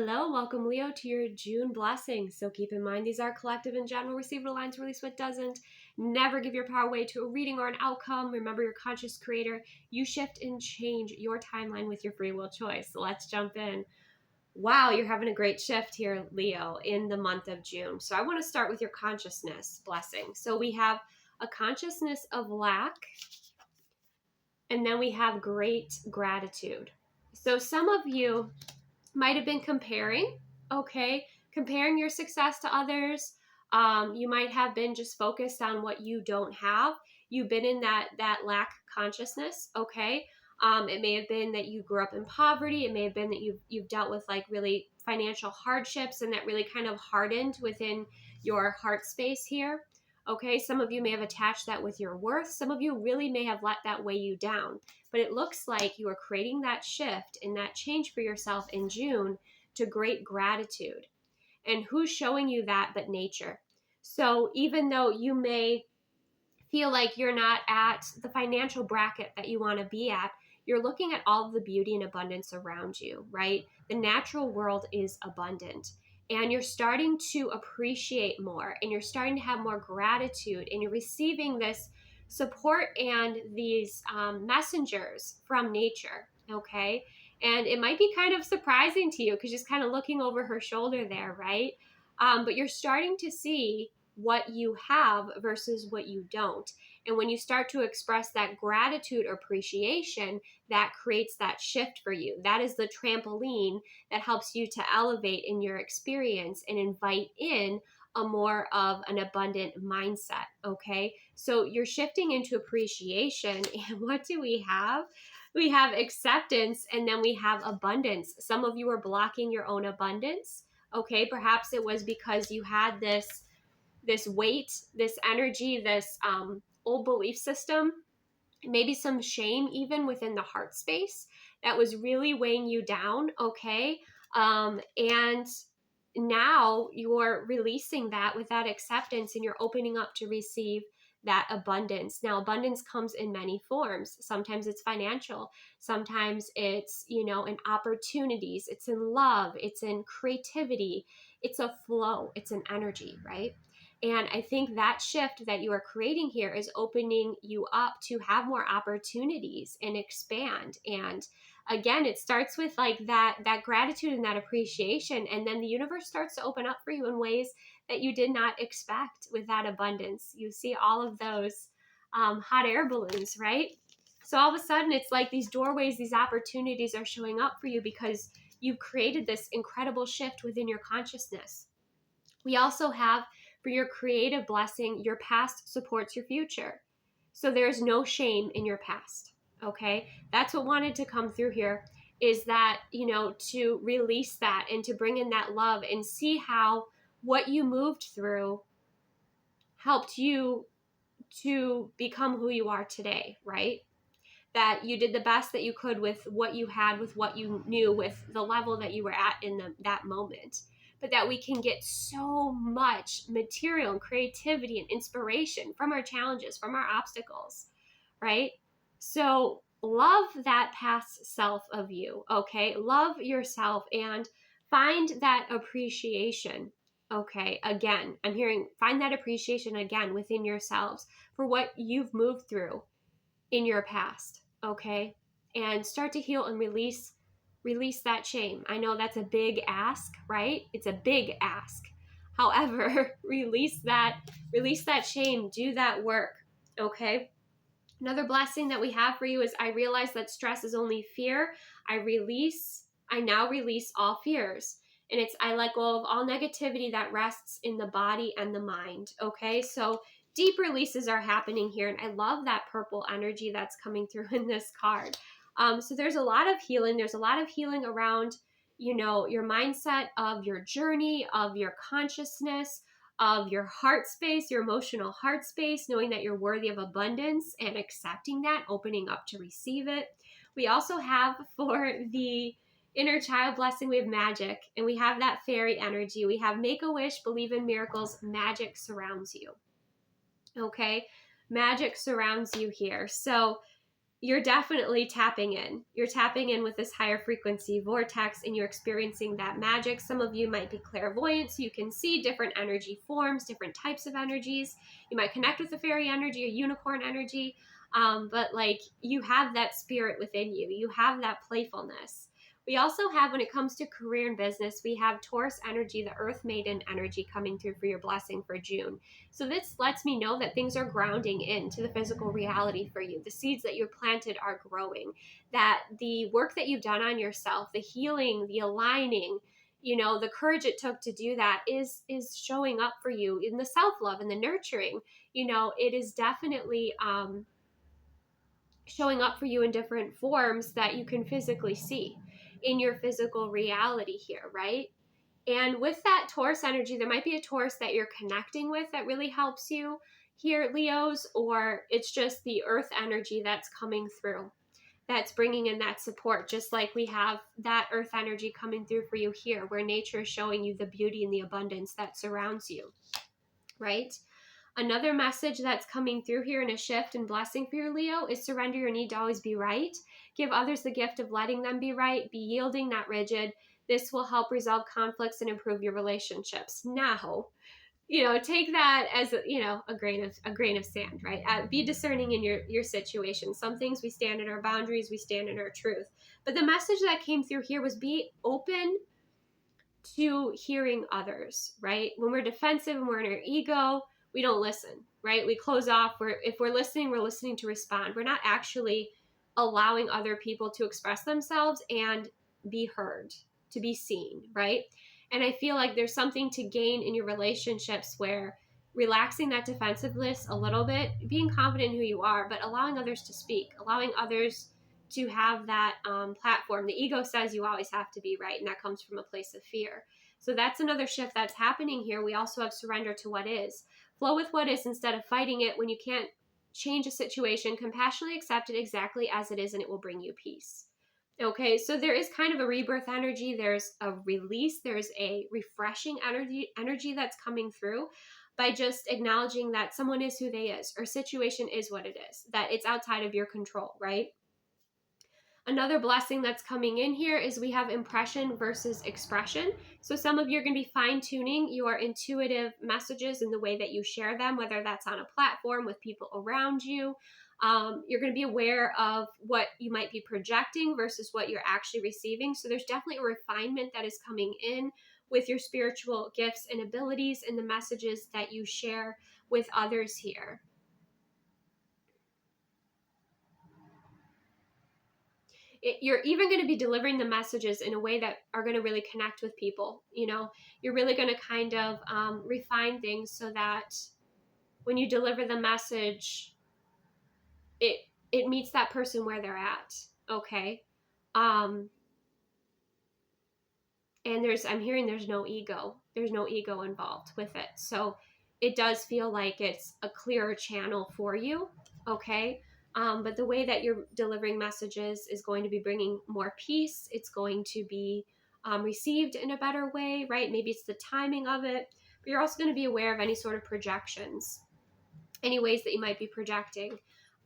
Hello, welcome Leo to your June blessings. So keep in mind these are collective and general. Receive what aligns, release what doesn't. Never give your power away to a reading or an outcome. Remember, you're conscious creator. You shift and change your timeline with your free will choice. So let's jump in. Wow, you're having a great shift here, Leo, in the month of June. So I want to start with your consciousness blessing. So we have a consciousness of lack, and then we have great gratitude. So some of you might have been comparing your success to others. You might have been just focused on what you don't have. You've been in that lack consciousness. It may have been that you grew up in poverty. It may have been that you've dealt with like really financial hardships, and that really kind of hardened within your heart space here. Okay, some of you may have attached that with your worth. Some of you really may have let that weigh you down. But it looks like you are creating that shift and that change for yourself in June to great gratitude. And who's showing you that but nature? So even though you may feel like you're not at the financial bracket that you want to be at, you're looking at all of the beauty and abundance around you, right? The natural world is abundant. And you're starting to appreciate more, and you're starting to have more gratitude, and you're receiving this support and these messengers from nature, okay? And it might be kind of surprising to you because just kind of looking over her shoulder there, right? But you're starting to see what you have versus what you don't. And when you start to express that gratitude or appreciation, that creates that shift for you. That is the trampoline that helps you to elevate in your experience and invite in a more of an abundant mindset. Okay. So you're shifting into appreciation. And what do we have? We have acceptance, and then we have abundance. Some of you are blocking your own abundance. Okay. Perhaps it was because you had this weight, this energy, this old belief system, maybe some shame even within the heart space that was really weighing you down, okay? And now you're releasing that with that acceptance, and you're opening up to receive that abundance. Now, abundance comes in many forms. Sometimes it's financial. Sometimes it's, in opportunities. It's in love. It's in creativity. It's a flow. It's an energy, right? And I think that shift that you are creating here is opening you up to have more opportunities and expand. And again, it starts with like that gratitude and that appreciation. And then the universe starts to open up for you in ways that you did not expect with that abundance. You see all of those hot air balloons, right? So all of a sudden, it's like these doorways, these opportunities are showing up for you because you've created this incredible shift within your consciousness. We also have, for your creative blessing, your past supports your future. So there's no shame in your past, okay? That's what wanted to come through here, is that, to release that and to bring in that love and see how what you moved through helped you to become who you are today, right? That you did the best that you could with what you had, with what you knew, with the level that you were at in that moment. But that we can get so much material and creativity and inspiration from our challenges, from our obstacles, right? So love that past self of you, okay? Love yourself and find that appreciation, okay? Again, I'm hearing find that appreciation again within yourselves for what you've moved through in your past, okay? And start to heal and release that shame. I know that's a big ask, right? It's a big ask. However, release that shame, do that work, okay? Another blessing that we have for you is I realize that stress is only fear. I now release all fears. And it's I let go of all negativity that rests in the body and the mind, okay? So deep releases are happening here, and I love that purple energy that's coming through in this card. So there's a lot of healing. There's a lot of healing around, your mindset, of your journey, of your consciousness, of your heart space, your emotional heart space, knowing that you're worthy of abundance and accepting that, opening up to receive it. We also have, for the inner child blessing, we have magic, and we have that fairy energy. We have make a wish, believe in miracles, magic surrounds you. Okay, magic surrounds you here. So you're definitely tapping in. You're tapping in with this higher frequency vortex and you're experiencing that magic. Some of you might be clairvoyant, so you can see different energy forms, different types of energies. You might connect with a fairy energy, a unicorn energy, but like you have that spirit within you. You have that playfulness. We also have, when it comes to career and business, we have Taurus energy, the Earth Maiden energy coming through for your blessing for June. So this lets me know that things are grounding into the physical reality for you. The seeds that you're planted are growing, that the work that you've done on yourself, the healing, the aligning, the courage it took to do that is showing up for you in the self-love and the nurturing. It is definitely showing up for you in different forms that you can physically see in your physical reality here, right? And with that Taurus energy, there might be a Taurus that you're connecting with that really helps you here, Leos, or it's just the Earth energy that's coming through, that's bringing in that support, just like we have that Earth energy coming through for you here, where nature is showing you the beauty and the abundance that surrounds you, right? Another message that's coming through here in a shift and blessing for your Leo is surrender your need to always be right. Give others the gift of letting them be right. Be yielding, not rigid. This will help resolve conflicts and improve your relationships. Now, take that as a grain of sand, right? Be discerning in your situation. Some things we stand in our boundaries, we stand in our truth. But the message that came through here was be open to hearing others, right? When we're defensive and we're in our ego, we don't listen, right? We close off. If we're listening to respond. We're not actually allowing other people to express themselves and be heard, to be seen, right? And I feel like there's something to gain in your relationships where relaxing that defensiveness a little bit, being confident in who you are, but allowing others to speak, allowing others to have that platform. The ego says you always have to be right, and that comes from a place of fear. So that's another shift that's happening here. We also have surrender to what is. Flow with what is instead of fighting it. When you can't change a situation, compassionately accept it exactly as it is, and it will bring you peace. Okay, so there is kind of a rebirth energy. There's a release. There's a refreshing energy that's coming through by just acknowledging that someone is who they is, or situation is what it is, that it's outside of your control, right? Another blessing that's coming in here is we have impression versus expression. So some of you are going to be fine-tuning your intuitive messages in the way that you share them, whether that's on a platform with people around you. You're going to be aware of what you might be projecting versus what you're actually receiving. So there's definitely a refinement that is coming in with your spiritual gifts and abilities and the messages that you share with others here. You're even going to be delivering the messages in a way that are going to really connect with people. You're really going to kind of refine things so that when you deliver the message, it meets that person where they're at. Okay. And I'm hearing there's no ego involved with it. So it does feel like it's a clearer channel for you. Okay. But the way that you're delivering messages is going to be bringing more peace. It's going to be received in a better way, right? Maybe it's the timing of it, but you're also going to be aware of any sort of projections, any ways that you might be projecting,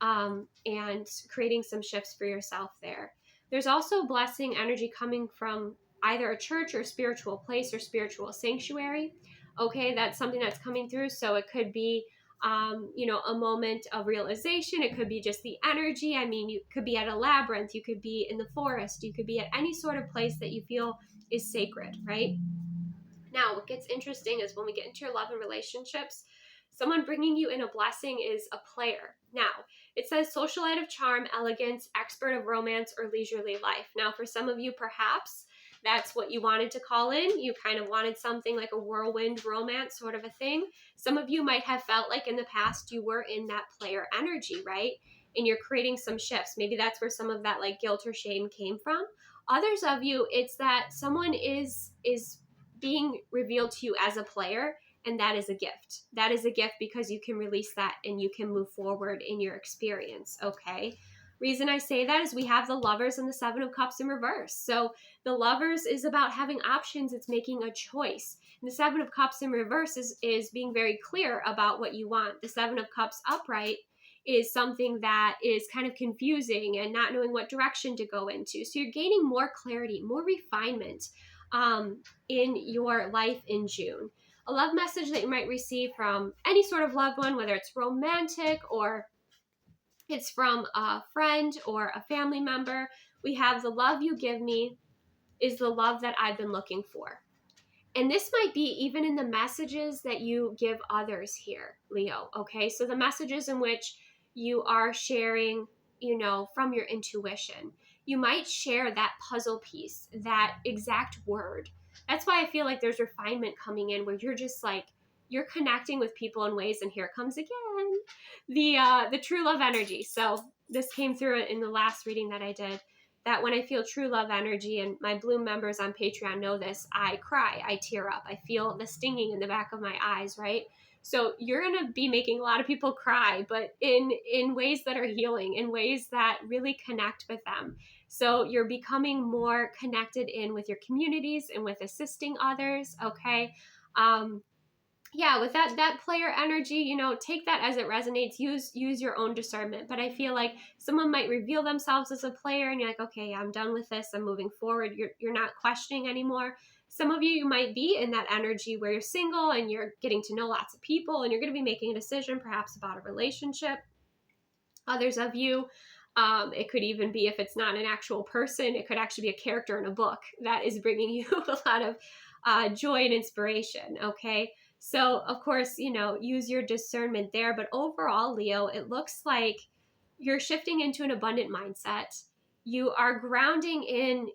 and creating some shifts for yourself there. There's also blessing energy coming from either a church or a spiritual place or spiritual sanctuary. Okay, that's something that's coming through. So it could be a moment of realization. It could be just the energy. I mean, you could be at a labyrinth, you could be in the forest, you could be at any sort of place that you feel is sacred, right? Now, what gets interesting is when we get into your love and relationships, someone bringing you in a blessing is a player. Now, it says socialite of charm, elegance, expert of romance, or leisurely life. Now, for some of you, perhaps that's what you wanted to call in. You kind of wanted something like a whirlwind romance sort of a thing. Some of you might have felt like in the past you were in that player energy, right? And you're creating some shifts. Maybe that's where some of that like guilt or shame came from. Others of you, it's that someone is being revealed to you as a player, and that is a gift. That is a gift because you can release that and you can move forward in your experience, okay? Reason I say that is we have the Lovers and the Seven of Cups in reverse. So the Lovers is about having options. It's making a choice. And the Seven of Cups in reverse is being very clear about what you want. The Seven of Cups upright is something that is kind of confusing and not knowing what direction to go into. So you're gaining more clarity, more refinement in your life in June. A love message that you might receive from any sort of loved one, whether it's romantic or it's from a friend or a family member. We have the love you give me is the love that I've been looking for. And this might be even in the messages that you give others here, Leo. Okay. So the messages in which you are sharing, from your intuition, you might share that puzzle piece, that exact word. That's why I feel like there's refinement coming in where you're just like, you're connecting with people in ways, and here it comes again, the true love energy. So this came through in the last reading that I did, that when I feel true love energy, and my Bloom members on Patreon know this, I cry, I tear up, I feel the stinging in the back of my eyes, right? So you're going to be making a lot of people cry, but in ways that are healing, in ways that really connect with them. So you're becoming more connected in with your communities and with assisting others, okay? Yeah, with that player energy, take that as it resonates. Use your own discernment. But I feel like someone might reveal themselves as a player, and you're like, okay, I'm done with this, I'm moving forward. You're not questioning anymore. Some of you might be in that energy where you're single and you're getting to know lots of people, and you're going to be making a decision perhaps about a relationship. Others of you, it could even be, if it's not an actual person, it could actually be a character in a book that is bringing you a lot of joy and inspiration. Okay. So of course, use your discernment there. But overall, Leo, it looks like you're shifting into an abundant mindset. You are grounding in,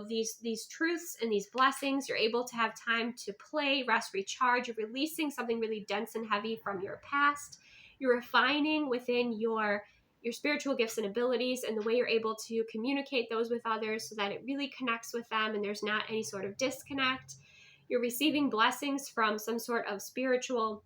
these truths and these blessings. You're able to have time to play, rest, recharge. You're releasing something really dense and heavy from your past. You're refining within your spiritual gifts and abilities, and the way you're able to communicate those with others so that it really connects with them and there's not any sort of disconnect. You're receiving blessings from some sort of spiritual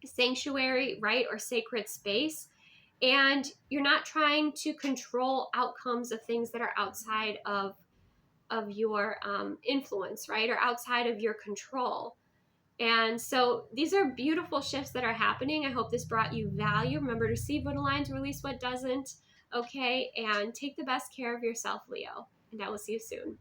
sanctuary, right, or sacred space. And you're not trying to control outcomes of things that are outside of your influence, right, or outside of your control. And so these are beautiful shifts that are happening. I hope this brought you value. Remember to receive what aligns, release what doesn't. Okay. And take the best care of yourself, Leo. And I will see you soon.